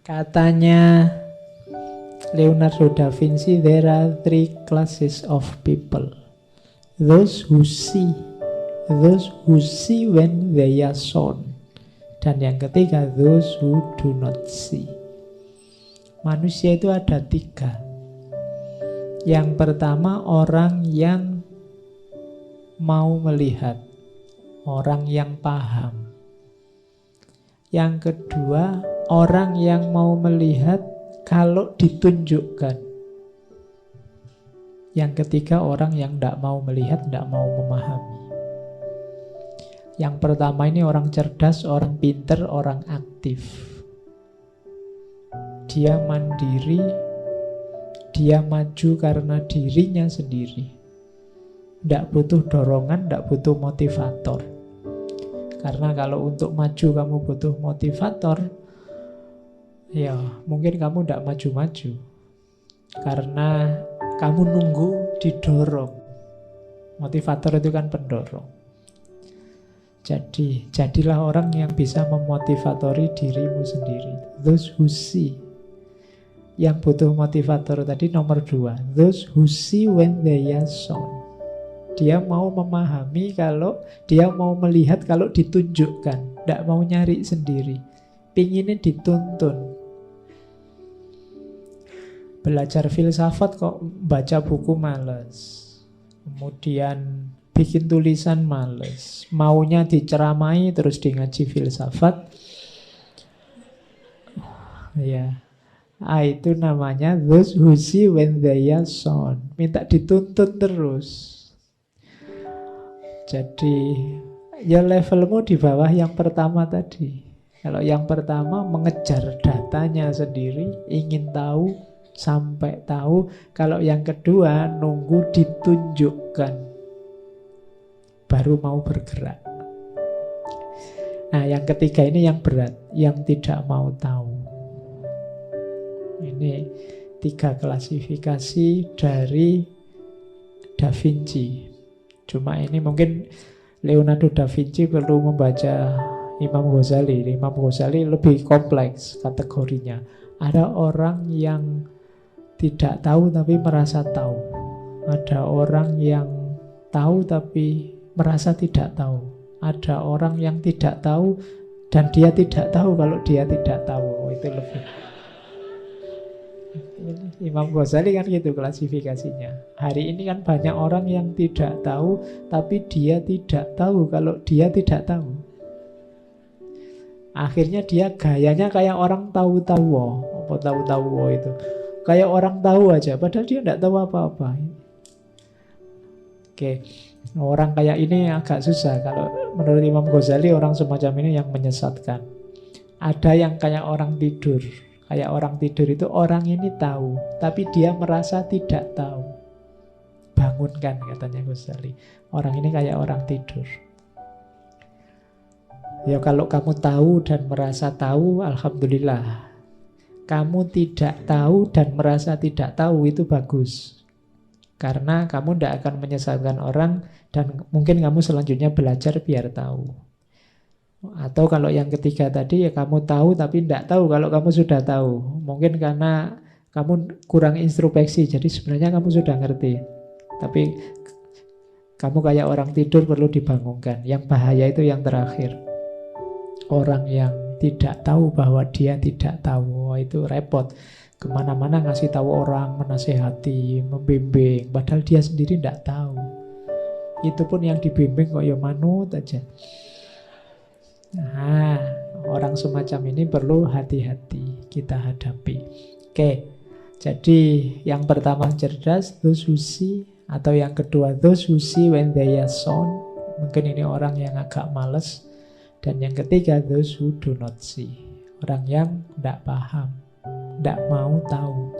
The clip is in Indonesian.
Katanya Leonardo da Vinci, there are three classes of people. Those who see when they are shown. Dan yang ketiga, those who do not see. Manusia itu ada tiga. Yang pertama, orang yang mau melihat, orang yang paham. Yang kedua, orang yang mau melihat kalau ditunjukkan. Yang ketiga, orang yang tidak mau melihat, tidak mau memahami. Yang pertama ini orang cerdas, orang pinter, orang aktif. Dia mandiri, dia maju karena dirinya sendiri. Tidak butuh dorongan, tidak butuh motivator. Karena kalau untuk maju kamu butuh motivator, ya mungkin kamu tidak maju-maju. Karena kamu nunggu didorong. Motivator itu kan pendorong. Jadi, jadilah orang yang bisa memotivatori dirimu sendiri. Those who see. Yang butuh motivator tadi nomor 2. Those who see when they are shown. Dia mau memahami kalau, dia mau melihat kalau ditunjukkan. Tidak mau nyari sendiri. Pinginnya dituntun. Belajar filsafat kok baca buku males. Kemudian bikin tulisan males, maunya diceramai terus di ngaji filsafat. Ya, itu namanya those who see when they are shown. Minta dituntut terus. Jadi ya levelmu di bawah yang pertama tadi. Kalau yang pertama mengejar datanya sendiri, ingin tahu sampai tahu. Kalau yang kedua nunggu ditunjukkan, baru mau bergerak. Nah, yang ketiga ini yang berat, yang tidak mau tahu. Ini 3 klasifikasi dari Da Vinci. Cuma ini mungkin Leonardo da Vinci perlu membaca Imam Ghazali. Imam Ghazali lebih kompleks kategorinya. Ada orang yang tidak tahu tapi merasa tahu. Ada orang yang tahu tapi merasa tidak tahu. Ada orang yang tidak tahu dan dia tidak tahu kalau dia tidak tahu. Itu lebih. Imam Ghazali kan gitu klasifikasinya. Hari ini kan banyak orang yang tidak tahu tapi dia tidak tahu kalau dia tidak tahu. Akhirnya dia gayanya kayak orang tahu-tahu. Apa tahu-tahu itu? Kayak orang tahu aja padahal dia tidak tahu apa-apa. Oke. Orang kayak ini agak susah. Kalau menurut Imam Ghazali orang semacam ini yang menyesatkan. Ada yang kayak orang tidur. Kayak orang tidur itu orang ini tahu tapi dia merasa tidak tahu. Bangunkan katanya Ghazali. Orang ini kayak orang tidur. Ya kalau kamu tahu dan merasa tahu, alhamdulillah. Kamu tidak tahu dan merasa tidak tahu itu bagus. Karena kamu tidak akan menyesatkan orang dan mungkin kamu selanjutnya belajar biar tahu. Atau kalau yang ketiga tadi ya kamu tahu tapi tidak tahu kalau kamu sudah tahu. Mungkin karena kamu kurang introspeksi, jadi sebenarnya kamu sudah ngerti. Tapi kamu kayak orang tidur perlu dibangunkan. Yang bahaya itu yang terakhir. Orang yang tidak tahu bahwa dia tidak tahu, itu repot. Kemana-mana ngasih tahu orang, menasehati, membimbing, padahal dia sendiri tidak tahu. Itu pun yang dibimbing kok ya manut aja. Nah, orang semacam ini perlu hati-hati kita hadapi. Oke, jadi yang pertama cerdas, those who see. Atau yang kedua, those who see when they are shown. Mungkin ini orang yang agak males. Dan yang ketiga, those who do not see. Orang yang tidak paham, tidak mau tahu.